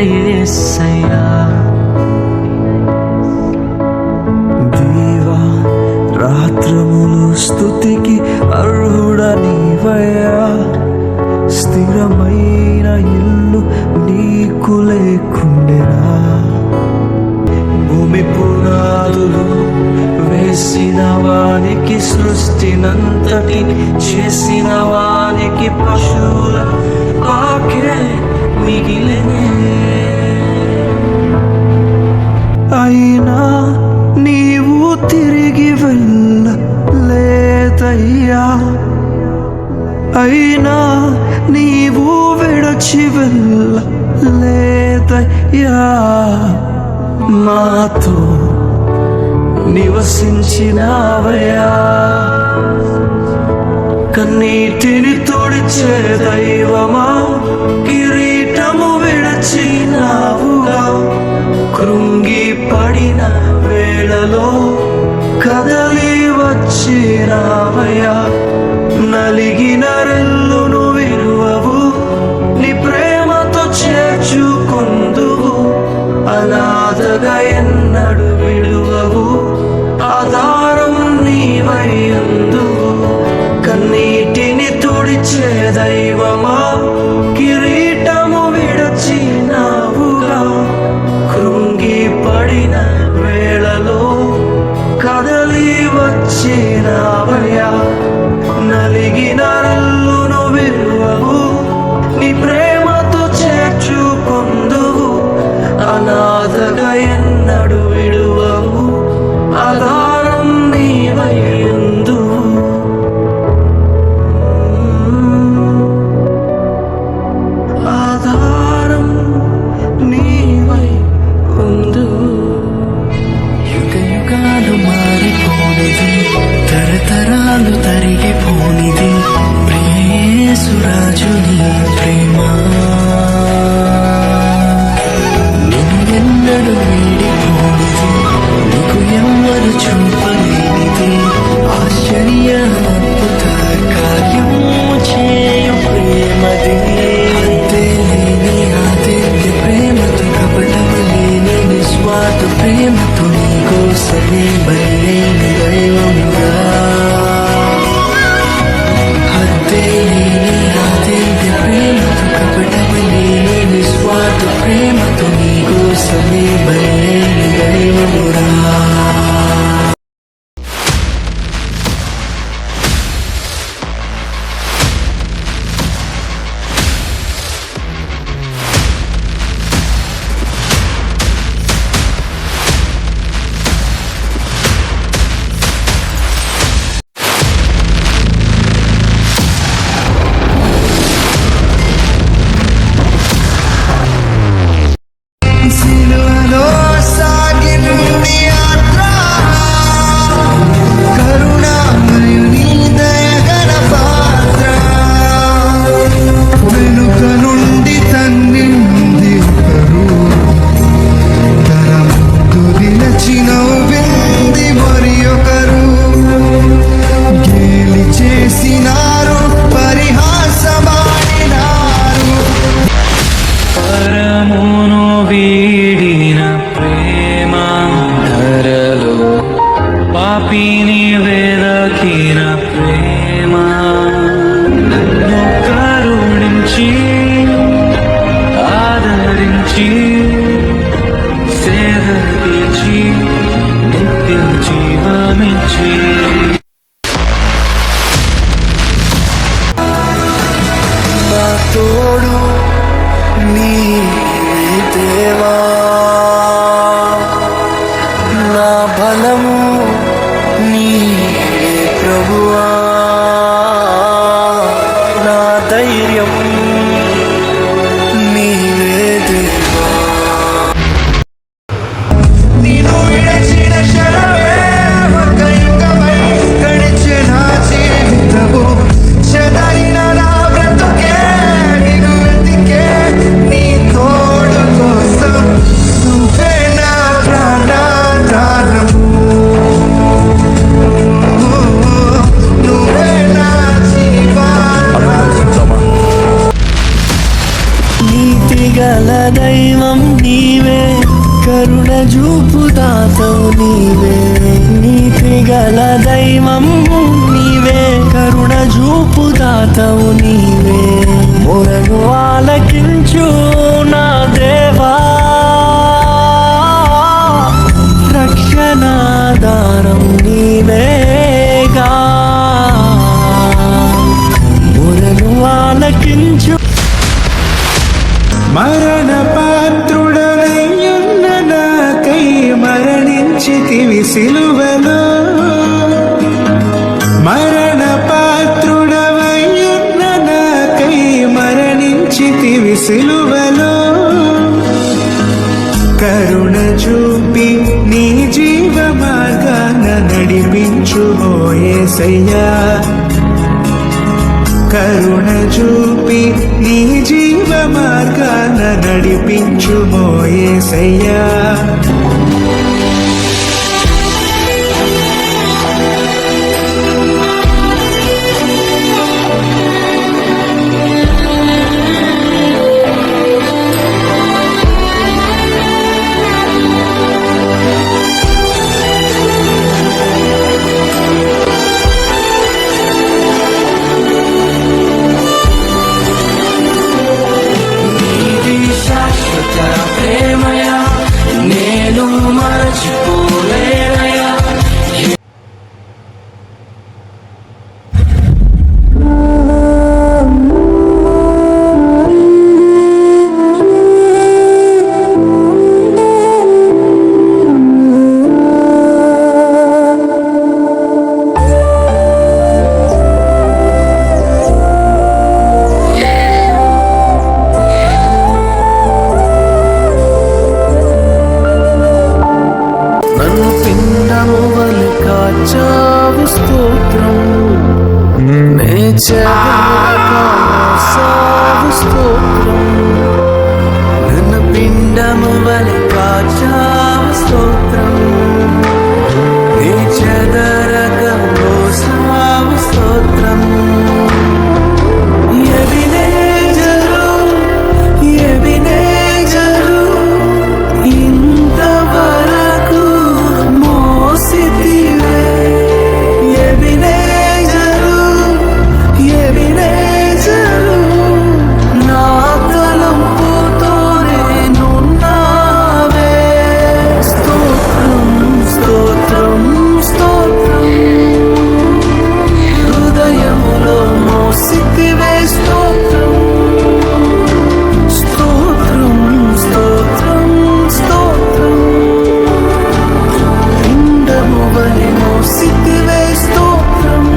యేసయ్యా. దీవా రాత్రములు స్తుతికి అర్హుడ నీవయ్యా. స్థిరమైన ఇల్లు నీకు లేకుండెనా. భూమి పునాదులు వేసిన వానికి, సృష్టినంతటిని చేసిన వానికి పశువుల పాకే మిగిలినే. అయినా నీవు తిరిగి వెళ్ళలేదయ్యా. అయినా నీవు విడచి వెళ్ళలేదయ్యా. మాతో నివసించినావయ్యా. కన్నీటిని తుడిచే దైవమా, కిరీటము విడచినావుగా. కృంగి పడిన వేళలో కదలి వచ్చినావయ్యా. నలిగిన రెల్లును విరువవు, నీ ప్రేమతో చేర్చుకొందువు. అనాథగా ఎన్నడు విడువవు, ఆధారం నీవైయుందువు. కన్నీటిని తుడిచే దైవమా, కిరీటము విడచినావుగా. కృంగి పడిన వేళలో కదలి వచ్చినావయ్యా. నలిగిన రెల్లును విరువవు, నీ ప్రేమతో చేర్చుకొందువు. అనాథగా ఎన్నడు విడువవు, ఆధారం నీవైయుందువు. ఆధారం నీవై ఉందువు. యుగ యుగాలు మారిపోనిది, తరతరాలు తరిగిపోనిది ప్రియేసురాజుని ప్రేమ. నిన్నెన్నడు వీడిపోనిది, నీకు ఎవ్వరు చూపలేనిది. ఆశ్చర్య అద్భుత కార్యము చేయు ప్రేమది. అంతే లేని ఆదిత్య ప్రేమతో, కపటము లేని నిస్వార్థ ప్రేమతో, నీకోసమే బలైన దైవముగా. అంతే లేని ఆదిత్య ప్రేమతో, కపటము లేని నిస్వార్థ ప్రేమతో, నీకోసమే బలైన దైవముగా. సిలువలో సాగినుండి యాత్ర, కరుణామయుని దయగల పాత్ర. వెనుక నుండి తన్ని నుండి ఒకరు, తన ముందు నిలచి నవ్వింది మరి ఒకరు. గేలి చేసినారు, పరిహాసమాడినారు. పరమును వీడిన ప్రేమ, ధరలో పాపిని వెదకిన ప్రేమ. నన్ను కరుణించి ఆదరించి సేద తీర్చి నిత్య జీవమిచ్చి. నా తోడు నీవే దేవా, నా బలము నీవే ప్రభువా. నా ధైర్యం నీవే దేవా. నిన్ను విడచిన క్షణమే ఒక యుగమై గడిచిన జీవితము. చెదరిన నా బ్రతుకే నిన్ను వెతికే, నీ తోడు కోసం నువ్వే నా ప్రాణాధారము. దైవము నీవే, కరుణ చూపు దాతవు నీవే, మొరను ఆలకించు నా దేవా, రక్షణాధారం నీవేగా, మొరను ఆలకించు. మరణ పాత్రుడనయ్యున్న నాకై మరణించితివి సిలువలో, మరణ పాత్రుడవయ్యున్న నాకై మరణించితివి సిలువలో, కరుణ చూపి నీ జీవ మార్గాన నడిపించు ఓ యేసయ్యా, కరుణ చూపి నీ జీవ మార్గాన నడిపించు ఓ యేసయ్యా. నీది శాశ్వత ప్రేమయా, నేను మరచిపోలేనయా. నన్ను పిండము వలె కాచావు స్తోత్రం, నే చెదరసావు స్తోత్రం, నన్ను పిండము వలె కాచావు స్తోత్రం, నే చెదరసావు స్తోత్రం. ఎబినేజరు, ఎబినేజరు, ఇంతవరకు మోసితివే, ఎబినేజరు, ఎబినేజరు, నా తలంపుతోనే నున్నావే. స్తోత్రం, స్తోత్రం, స్తోత్రం, హృదయములో మోసితివే. స్తోత్రం, స్తోత్రం, స్తోత్రం, స్తోత్రం, పిండము వలె మోసితివే. స్తోత్రం.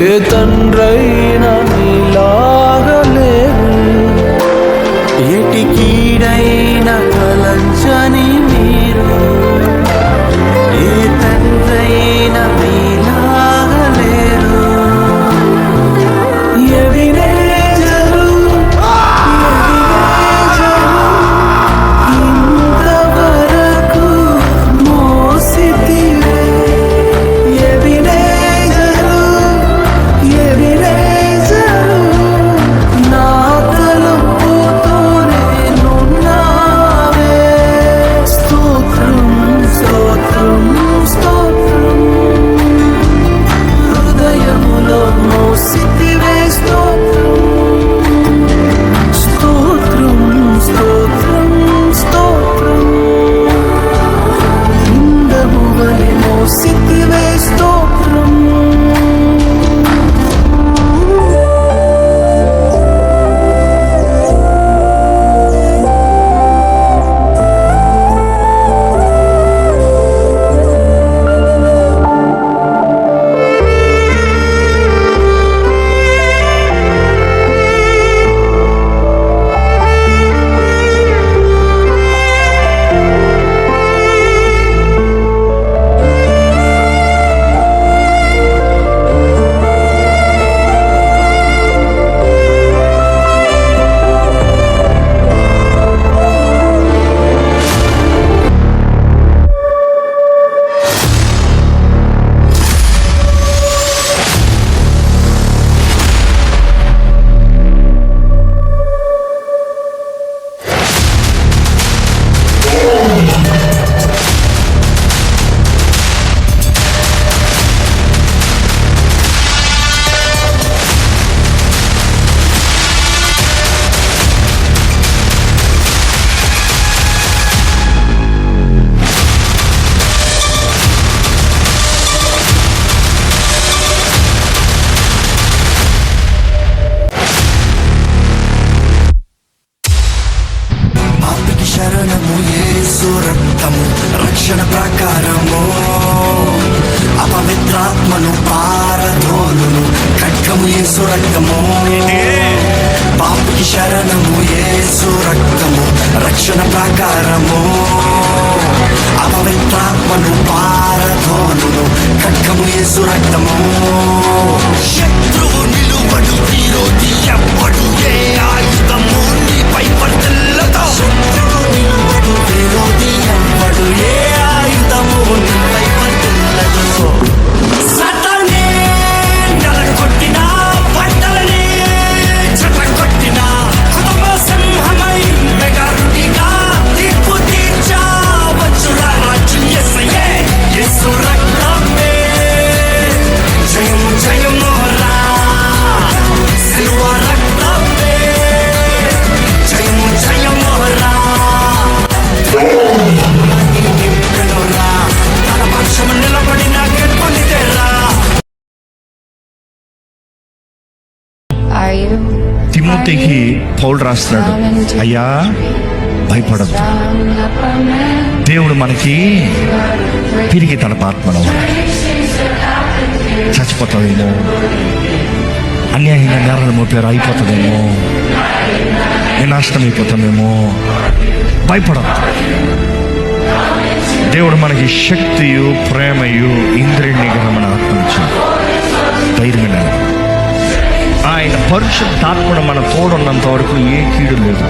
ఏ తండ్రైనా నీలాగా లేరు, ఎటి కీడైనా తలంచని మీరు, ఏ తండ్రైనా నీలాగా లేరు. ఎబినేజరు, ఎబినేజరు, ఇంతవరకు మోసితివే, ఎబినేజరు, ఎబినేజరు, నా తలంపుతోనే నున్నావే. స్తోత్రం, స్తోత్రం, స్తోత్రం, హృదయములో మోసితివే. స్తోత్రం, స్తోత్రం, స్తోత్రం, స్తోత్రం, పిండము వలె మోసితివే. స్తోత్రం. పవిత్రాత్మను పారదోలును ఖడ్గము యేసు రక్తము పాపికి శరణము యేసు రక్తము రక్షణ ప్రాకారము అపవిత్రాత్మను పారదోలును ఖడ్గము యేసు రక్తము శత్రువు నిలువడు విరోధి ఎవ్వడు ఏ ఆయుధము నీపై వర్తిల్లదు శత్రువు నిలువడు విరోధి ఎవ్వడు ఏ ఆయుధము నీపై వర్తిల్లదు సతానే నలగొట్టినా పంటలనే చెట్లగొట్టినా కుటుంబ సింహమై మెగారుడిగా తీర్పు తీర్చవచ్చురా రాజు యేసయ్యే యేసు రక్తమే జయం జయము రా సిలువ రక్తమే జయం జయము రా నింపెనురా తన పక్షము నిలబడిన గెలుపొందితేరా తిమోతికి పౌలు రాస్తున్నాడు, అయ్యా భయపడద్దు, దేవుడు మనకి తిరిగి తన ఆత్మను చచ్చిపోతావేమో, అన్యాయంగా నేరాలు మోపారు అయిపోతుందేమో, నేను నష్టం అయిపోతామేమో, భయపడద్దు. దేవుడు మనకి శక్తియు ప్రేమయు ఇంద్రియ నిగ్రహం ఆత్మించాడు. ధైర్యమైన ఆయన పరిశుద్ధాత్మను మన తోడున్నంత వరకు ఏ కీడు లేదు.